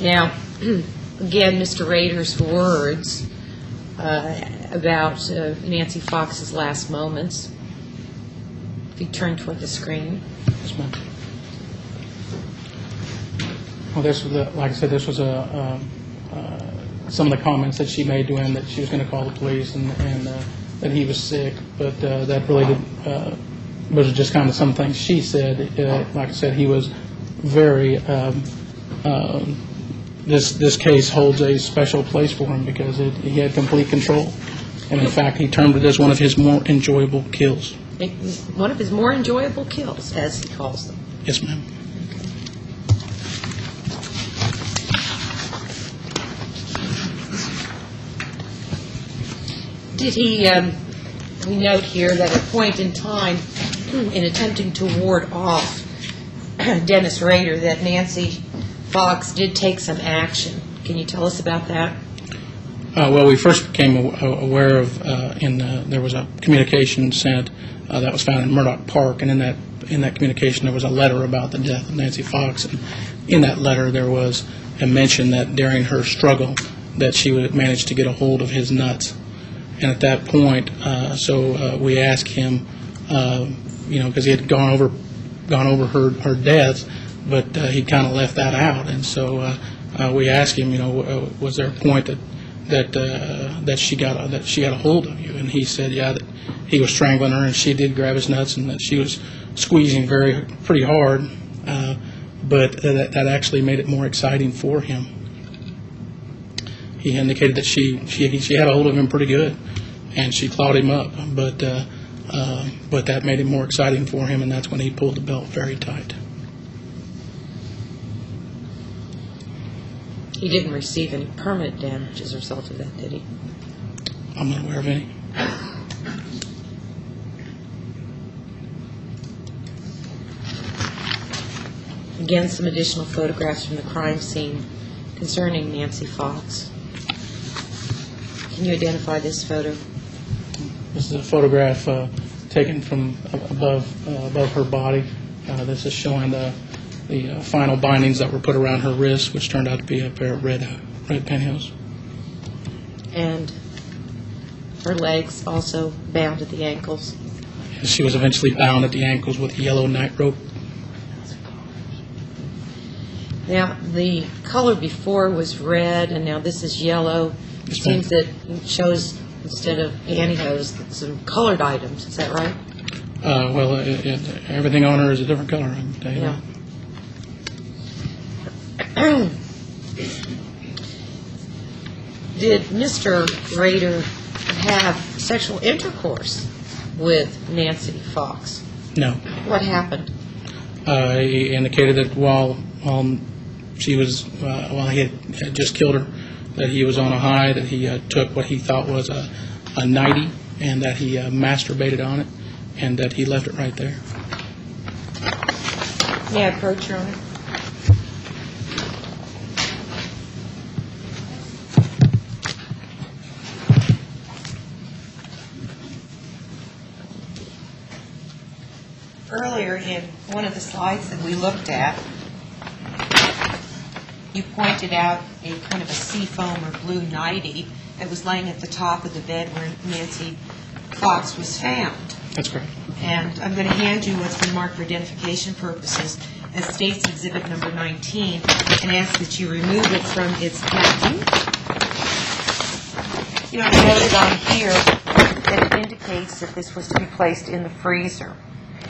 Now, again, Mr. Rader's words about Nancy Fox's last moments. If you turn toward the screen. Yes, ma'am. Well, this was like I said, this was some of the comments that she made to him, that she was going to call the police and that he was sick, but that really was just kind of some things she said. Like I said, he was very. This case holds a special place for him because he had complete control, and in fact, he termed it as one of his more enjoyable kills. One of his more enjoyable kills, as he calls them. Yes, ma'am. Did he, we note here that at a point in time, in attempting to ward off Dennis Rader, that Nancy Fox did take some action. Can you tell us about that? Well, we first became aware of, there was a communication sent that was found in Murdoch Park, and in that communication there was a letter about the death of Nancy Fox, and in that letter there was a mention that during her struggle that she would manage to get a hold of his nuts. And at that point, we asked him, because he had gone over her death, but he kind of left that out. And so we asked him, was there a point that she got a hold of you? And he said, yeah, that he was strangling her, and she did grab his nuts, and that she was squeezing pretty hard. But that actually made it more exciting for him. He indicated that she had a hold of him pretty good, and she clawed him up. But that made it more exciting for him, and that's when he pulled the belt very tight. He didn't receive any permanent damage as a result of that, did he? I'm not aware of any. Again, some additional photographs from the crime scene concerning Nancy Fox. Can you identify this photo? This is a photograph taken from above her body. This is showing the final bindings that were put around her wrists, which turned out to be a pair of red pantyhose. And her legs also bound at the ankles. She was eventually bound at the ankles with yellow night rope. Now, the color before was red, and now this is yellow. It seems that it shows, instead of pantyhose, some colored items. Is that right? Well, everything on her is a different color, I can tell you Yeah. that. Did Mr. Rader have sexual intercourse with Nancy Fox? No. What happened? He indicated that while he had just killed her, that he was on a high, that he took what he thought was a nightie, and that he masturbated on it, and that he left it right there. May I approach, Your Honor? Earlier in one of the slides that we looked at, you pointed out a kind of a seafoam or blue nightie that was laying at the top of the bed where Nancy Fox was found. That's correct. And I'm going to hand you what's been marked for identification purposes as State's Exhibit Number 19 and ask that you remove it from its packing. You know, I noted on here that it indicates that this was to be placed in the freezer.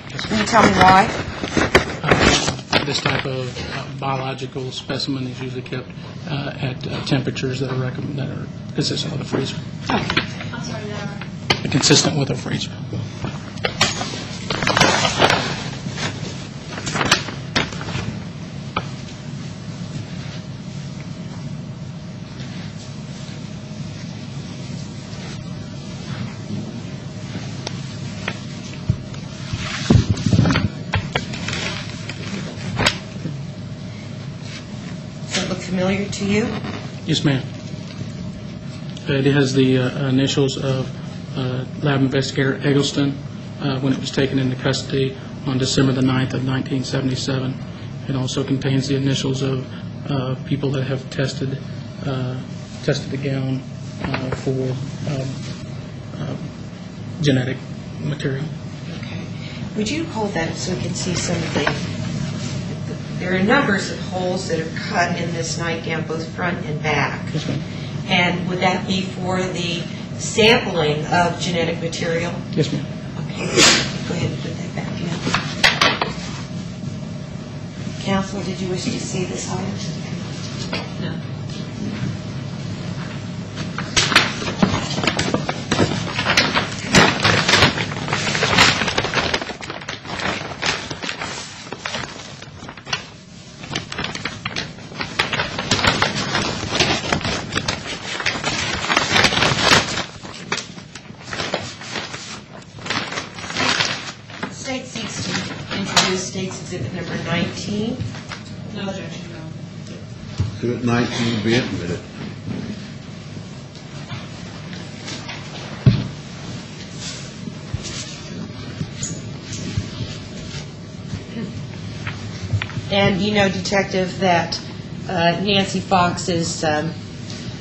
Can you tell me why? This type of biological specimen is usually kept at temperatures that are consistent with a freezer. I'm sorry, Consistent with a freezer. Does it look familiar to you? Yes, ma'am. It has the initials of Lab Investigator Eggleston when it was taken into custody on December the 9th of 1977. It also contains the initials of people that have tested the gown for genetic material. Okay. Would you hold that so we can see some of the... There are numbers of holes that are cut in this nightgown, both front and back. Yes, ma'am. And would that be for the sampling of genetic material? Yes, ma'am. Okay. Go ahead and put that back in. Counsel, did you wish to see this item? No. State seeks to introduce State's Exhibit Number 19. No objection, no. Exhibit 19 be admitted. And you know, Detective, that Nancy Fox's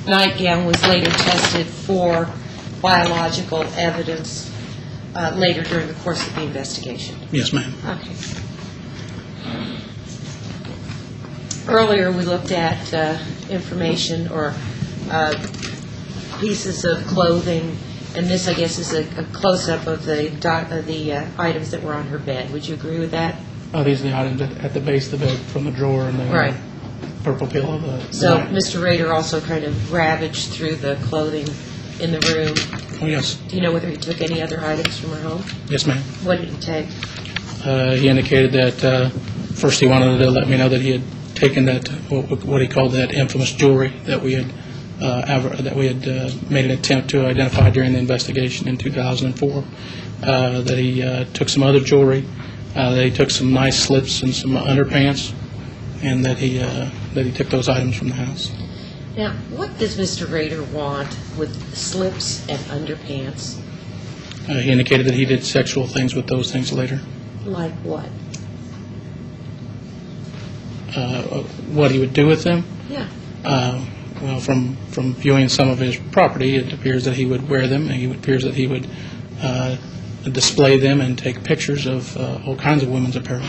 nightgown was later tested for biological evidence later during the course of the investigation. Yes, ma'am. Okay. Earlier, we looked at information or pieces of clothing, and this, I guess, is a close-up of the items that were on her bed. Would you agree with that? These are the items at the base of the bed from the drawer and the Right. purple pillow. So Mr. Rader also kind of ravaged through the clothing in the room. Oh, yes. Do you know whether he took any other items from her home? Yes, ma'am. What did he take? He indicated that first he wanted to let me know that he had taken that what he called that infamous jewelry that we had made an attempt to identify during the investigation in 2004. That he took some other jewelry. That he took some nice slips and some underpants, and that he took those items from the house. Now, what does Mr. Rader want with slips and underpants? He indicated that he did sexual things with those things later. Like what? What he would do with them? Yeah. Well, from viewing some of his property, it appears that he would wear them, and it appears that he would display them and take pictures of all kinds of women's apparel.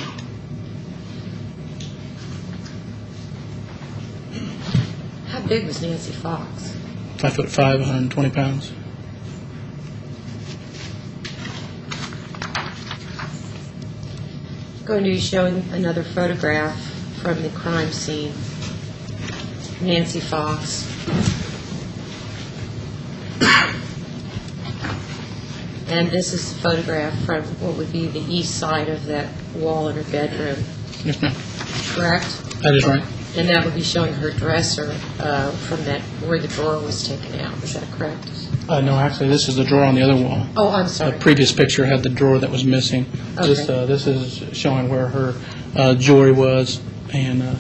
How big was Nancy Fox? 5'5", 120 pounds. going to be showing another photograph from the crime scene. Nancy Fox. And this is a photograph from what would be the east side of that wall in her bedroom, Yes, ma'am. correct? That is right. And that would be showing her dresser from that where the drawer was taken out. Is that correct? No, actually, this is the drawer on the other wall. Oh, I'm The sorry. previous picture had the drawer that was missing. Okay. This is showing where her jewelry was and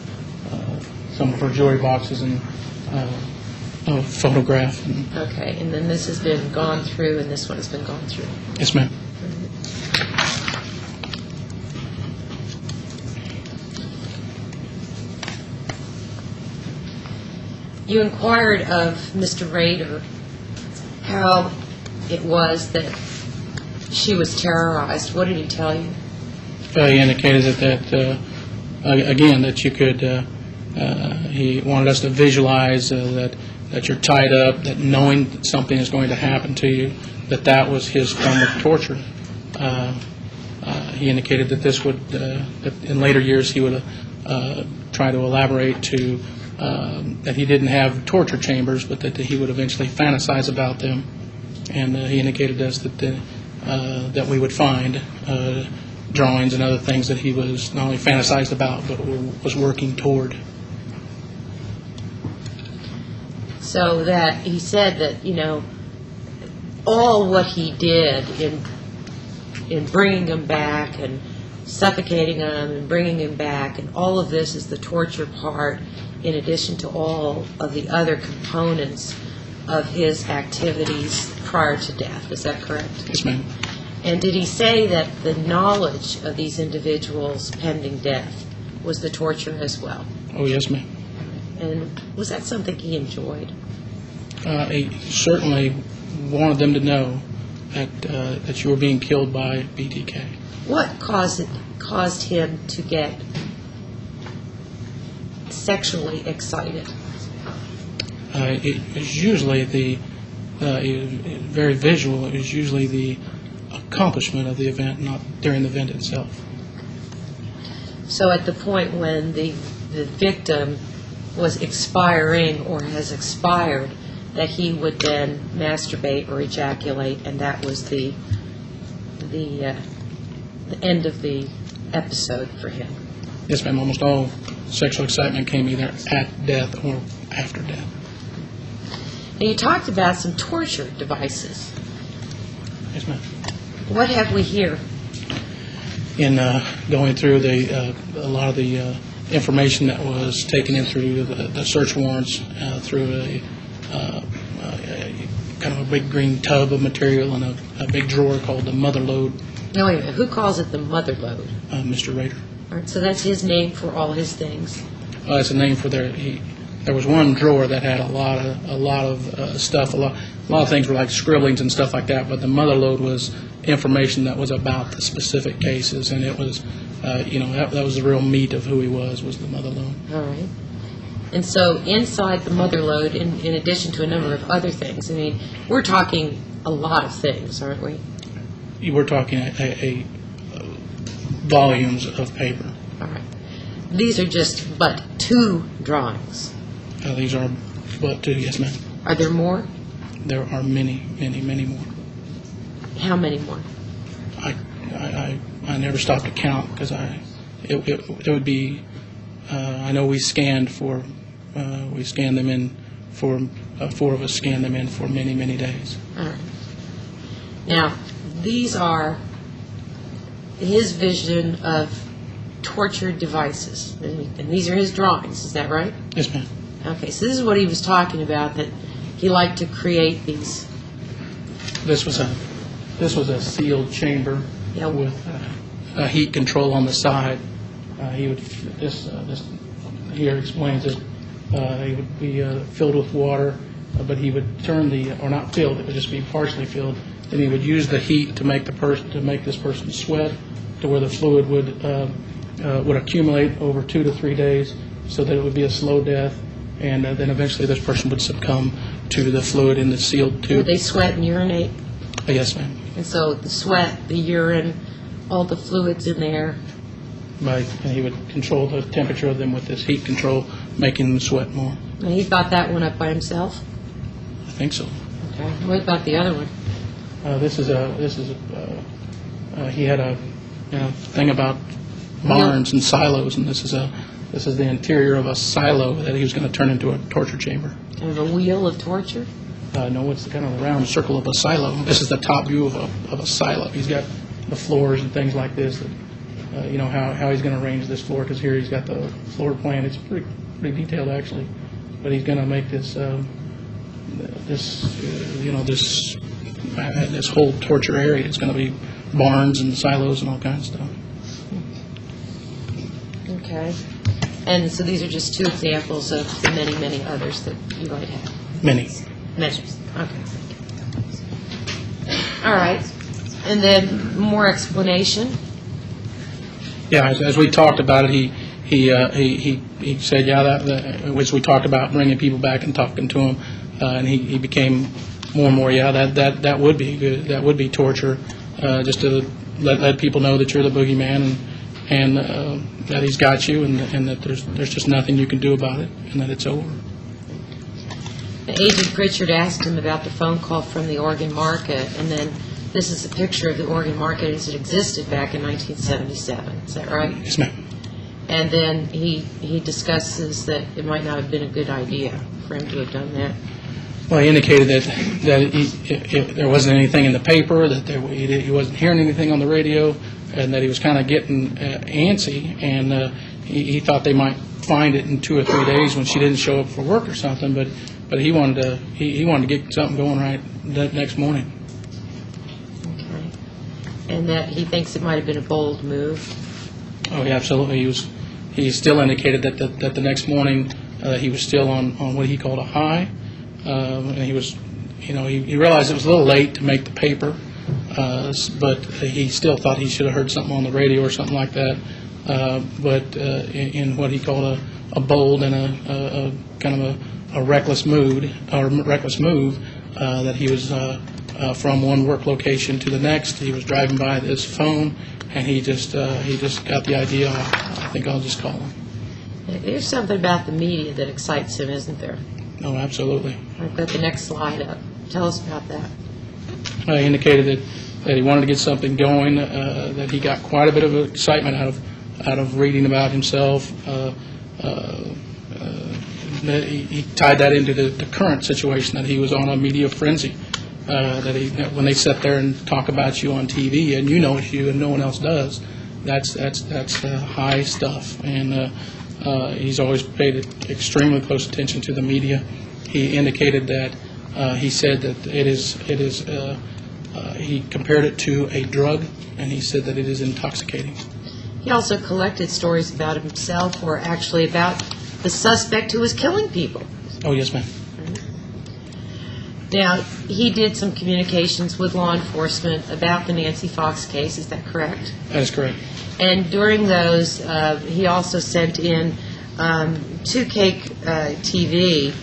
some of her jewelry boxes and a photograph. Okay, and then this has been gone through, and this one has been gone through. Yes, ma'am. You inquired of Mr. Rader how it was that she was terrorized. What did he tell you? He indicated that again, that you could, he wanted us to visualize that you're tied up, that knowing that something is going to happen to you, that was his form of torture. He indicated that this would, that in later years he would try to elaborate to that he didn't have torture chambers, but that he would eventually fantasize about them. And he indicated to us that we would find drawings and other things that he was not only fantasized about, but was working toward. So that he said that, all what he did in bringing him back and suffocating him and bringing him back, and all of this is the torture part, in addition to all of the other components of his activities prior to death. Is that correct? Yes, ma'am. And did he say that the knowledge of these individuals pending death was the torture as well? Oh, yes, ma'am. And was that something he enjoyed? He certainly wanted them to know that you were being killed by BTK. What caused him to get sexually excited? It was usually it was very visual. It was usually the accomplishment of the event, not during the event itself. So at the point when the victim was expiring or has expired, that he would then masturbate or ejaculate, and that was the end of the episode for him. Yes, ma'am. Almost all sexual excitement came either at death or after death. Now, you talked about some torture devices. Yes, ma'am. What have we here? In going through a lot of the information that was taken in through the search warrants, through a kind of a big green tub of material and a big drawer called the mother load. No, wait a minute. Who calls it the mother load? Mr. Rader. All right, so that's his name for all his things. That's a name for there was one drawer that had a lot of stuff. A lot of things were like scribblings and stuff like that. But the mother load was information that was about the specific cases, and it was, that was the real meat of who he was the mother load. All right. And so inside the mother load, in addition to a number of other things, I mean, we're talking a lot of things, aren't we? You were talking a volumes of paper. All right. These are just but 2 drawings. These are but 2, yes, ma'am. Are there more? There are many, many, many more. How many more? I never stopped to count because it would be. I know we scanned them in for 4 of us scanned them in for many, many days. All right. Now, these are his vision of torture devices, and these are his drawings. Is that right? Yes, ma'am. Okay, so this is what he was talking about, that he liked to create these. This was a sealed chamber with heat control on the side. He would this here explains it. He would be filled with water, but he would turn or not filled. It would just be partially filled. Then he would use the heat to make this person sweat, to where the fluid would accumulate over 2 to 3 days, so that it would be a slow death, and then eventually this person would succumb to the fluid in the sealed tube. Would they sweat and urinate? Yes, ma'am. And so the sweat, the urine, all the fluids in there and he would control the temperature of them with this heat control, making them sweat more. And he got that one up by himself? I think so. Okay. What about the other one? He had a thing about barns and silos, and this is the interior of a silo that he was going to turn into a torture chamber. Kind of a wheel of torture? No, it's kind of a round circle of a silo. This is the top view of a silo. He's got the floors and things like this. How he's going to arrange this floor, because here he's got the floor plan. It's pretty detailed actually, but he's going to make this whole torture area. It's going to be barns and silos and all kinds of stuff. Okay. And so these are just two examples of the many, many others that you might have. Many. Measures. Okay. All right. And then more explanation. Yeah, as we talked about it, he said, which we talked about bringing people back and talking to him, and he became more and more, that would be good. That would be torture, just to let people know that you're the boogeyman and that he's got you, and that there's just nothing you can do about it, and that it's over. Agent Pritchard asked him about the phone call from the Oregon market, and then this is a picture of the Oregon market as it existed back in 1977. Is that right? Yes, ma'am. And then he discusses that it might not have been a good idea for him to have done that. Well, he indicated that there wasn't anything in the paper, that he wasn't hearing anything on the radio, and that he was kind of getting antsy, and he thought they might find it in 2 or 3 days when she didn't show up for work or something, but he wanted to get something going right that next morning. Okay. And that he thinks it might have been a bold move. Oh, yeah, absolutely. He still indicated that the next morning he was still on what he called a high, and he was, he realized it was a little late to make the paper, but he still thought he should have heard something on the radio or something like that. But in what he called a bold and a kind of a reckless mood or reckless move, that he was from one work location to the next. He was driving by this phone, and he just got the idea. I think I'll just call him. There's something about the media that excites him, isn't there? Oh, absolutely. I've got the next slide up. Tell us about that. He indicated that he wanted to get something going. That he got quite a bit of excitement out of reading about himself. He tied that into the current situation, that he was on a media frenzy. That when they sit there and talk about you on TV, and you know it's you and no one else does, that's high stuff. And he's always paid extremely close attention to the media. He indicated that he said that he compared it to a drug, and he said that it is intoxicating. He also collected stories about himself, or actually about the suspect who was killing people. Oh, yes, ma'am. Now, he did some communications with law enforcement about the Nancy Fox case. Is that correct? That is correct. And during those, he also sent in to Cake TV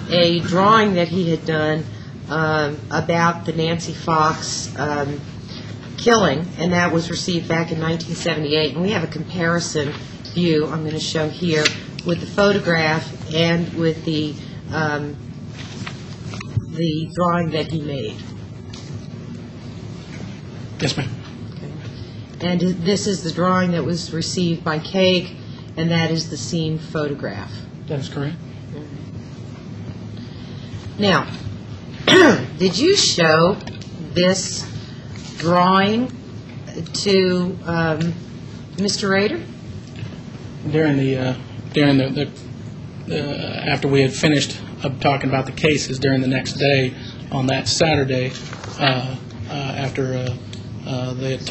a drawing that he had done about the Nancy Fox killing, and that was received back in 1978. And we have a comparison view I'm going to show here with the photograph and with the drawing that he made. Yes, ma'am. Okay. And this is the drawing that was received by Cake, and that is the scene photograph. That is correct. Now, did you show this drawing to Mr. Rader? During the after we had finished talking about the cases, during the next day, on that Saturday, after they had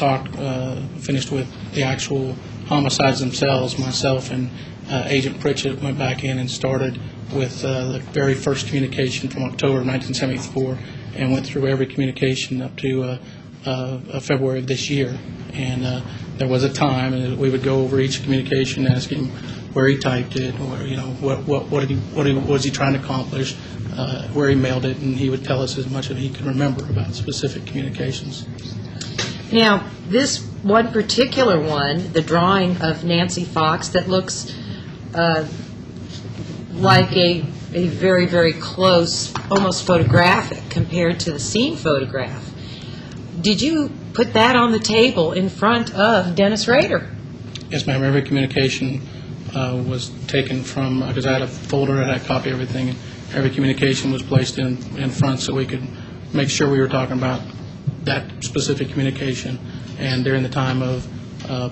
finished with the actual homicides themselves, myself and Agent Pritchett went back in and started with the very first communication from October of 1974, and went through every communication up to February of this year. And there was a time, and we would go over each communication, ask him where he typed it, or what was he trying to accomplish, where he mailed it, and he would tell us as much as he could remember about specific communications. Now, this one particular one, the drawing of Nancy Fox, that looks like a very, very close, almost photographic compared to the scene photograph. Did you put that on the table in front of Dennis Rader? Yes, ma'am. Every communication was taken from, because I had a folder that had a copy of everything, and every communication was placed in front so we could make sure we were talking about that specific communication. And during the time of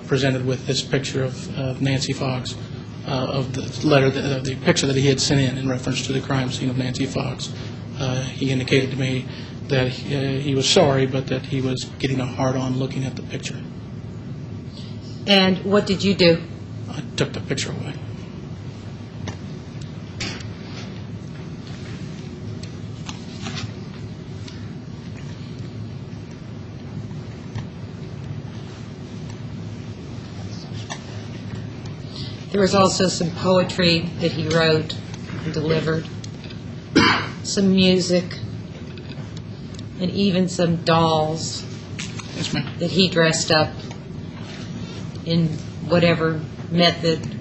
presented with this picture of Nancy Fox, of the letter, the picture that he had sent in reference to the crime scene of Nancy Fox, he indicated to me that he was sorry, but that he was getting a hard-on looking at the picture. And what did you do? I took the picture away. There was also some poetry that he wrote and delivered, some music, and even some dolls Yes, ma'am. that he dressed up in whatever method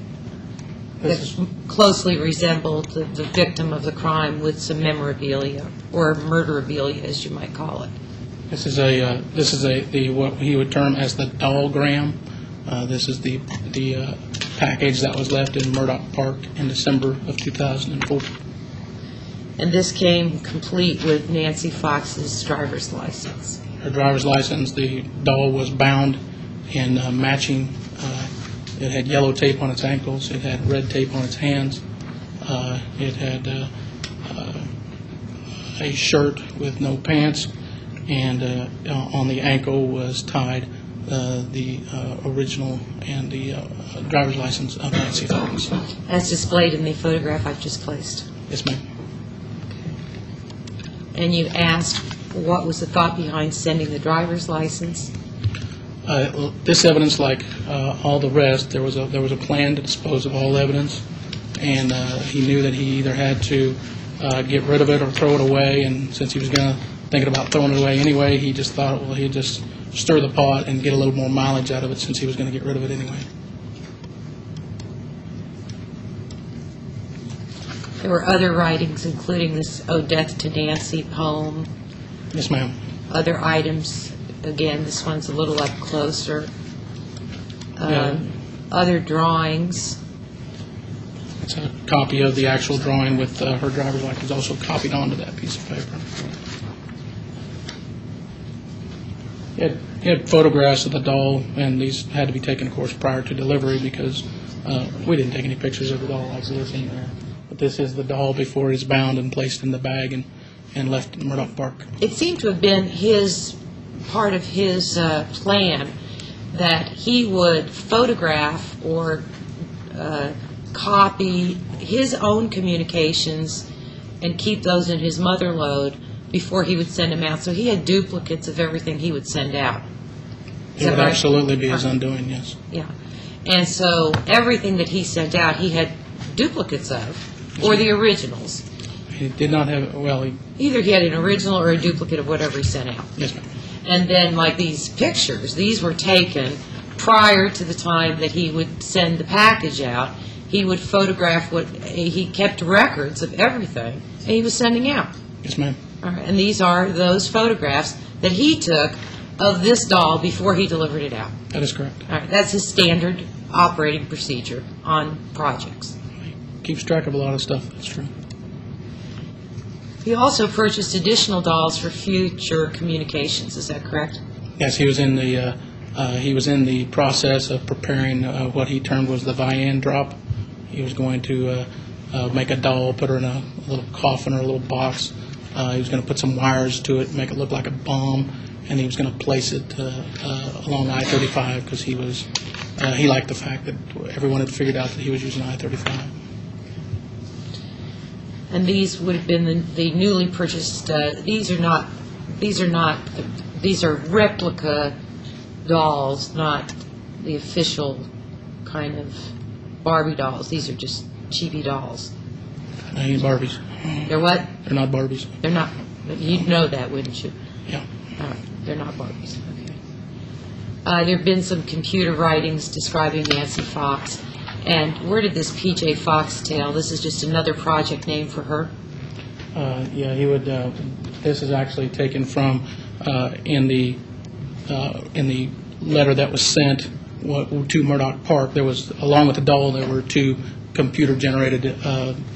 that closely resembled the victim of the crime, with some memorabilia, or murderabilia, as you might call it. This is what he would term as the dollgram. This is the package that was left in Murdoch Park in December of 2004. And this came complete with Nancy Fox's driver's license. Her driver's license, the doll was bound in matching. It had yellow tape on its ankles. It had red tape on its hands. It had a shirt with no pants, and on the ankle was tied the original and the driver's license of Nancy Fox. As displayed in the photograph I've just placed. Yes, ma'am. And you asked what was the thought behind sending the driver's license? This evidence, like all the rest, there was a plan to dispose of all evidence, and he knew that he either had to get rid of it or throw it away. And since he was thinking about throwing it away anyway, he just thought, well, he'd just stir the pot and get a little more mileage out of it since he was going to get rid of it anyway. There were other writings, including this "Oh, Death to Nancy" poem. Yes, ma'am. Other items. Again, this one's a little up closer. Other drawings. It's a copy of the actual drawing with her driver's license also copied onto that piece of paper. He had photographs of the doll, and these had to be taken, of course, prior to delivery because we didn't take any pictures of the doll like this in there. But this is the doll before it's bound and placed in the bag and left in Murdoch Park. It seemed to have been part of his plan that he would photograph or copy his own communications and keep those in his mother lode before he would send them out. So he had duplicates of everything he would send out. It would absolutely be his undoing, yes. Yeah. And so everything that he sent out, he had duplicates of, or the originals. He did not have, Either he had an original or a duplicate of whatever he sent out. Yes, ma'am. And then, like these pictures, these were taken prior to the time that he would send the package out. He would photograph he kept records of everything that he was sending out. Yes, ma'am. All right, and these are those photographs that he took of this doll before he delivered it out. That is correct. All right, that's his standard operating procedure on projects. He keeps track of a lot of stuff, that's true. He also purchased additional dolls for future communications. Is that correct? Yes, he was in the process of preparing what he termed was the Vian drop. He was going to make a doll, put her in a little coffin or a little box. He was going to put some wires to it, make it look like a bomb, and he was going to place it along I-35 because he liked the fact that everyone had figured out that he was using I-35. And these would have been the newly purchased. These are replica dolls, not the official kind of Barbie dolls. These are just cheapy dolls. They ain't Barbies. They're what? They're not Barbies. They're not. You'd know that, wouldn't you? Yeah. All right. They're not Barbies. Okay. There have been some computer writings describing Nancy Fox. And where did this P.J. Foxtail, this is just another project name for her? Yeah, he would, this is actually taken from, in the letter that was sent to Murdoch Park. There was, along with the doll, there were two computer-generated,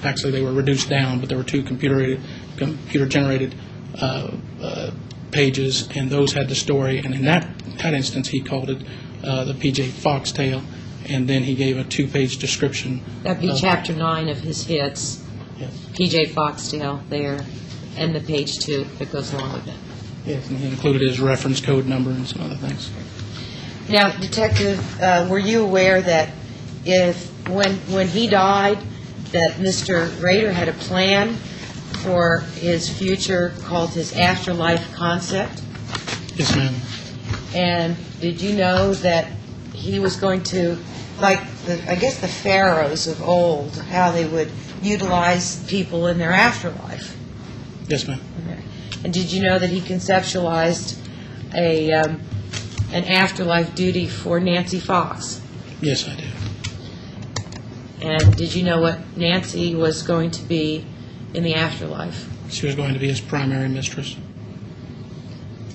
actually they were reduced down, but there were two computer-generated pages, and those had the story. And in that instance, he called it the P.J. Foxtail, and then he gave a 2-page description. That'd be Chapter 9 of his hits. Yes. P.J. Foxtail there, and the page 2 that goes along with it. Yes, and he included his reference code number and some other things. Now, Detective, were you aware that when he died, that Mr. Rader had a plan for his future called his afterlife concept? Yes, ma'am. And did you know that he was going to, like, I guess the pharaohs of old, how they would utilize people in their afterlife? Yes, ma'am. And did you know that he conceptualized an afterlife duty for Nancy Fox? Yes, I did. And did you know what Nancy was going to be in the afterlife? She was going to be his primary mistress.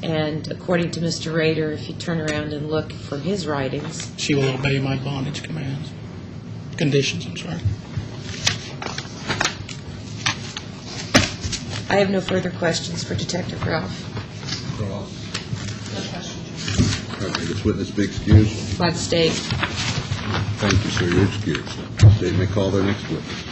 And according to Mr. Rader, if you turn around and look from his writings, She will obey my bondage conditions, I'm sorry. I have no further questions for Detective Ralph. Okay, this witness be excused. By the state. Thank you, sir. You're excused. State may call their next witness.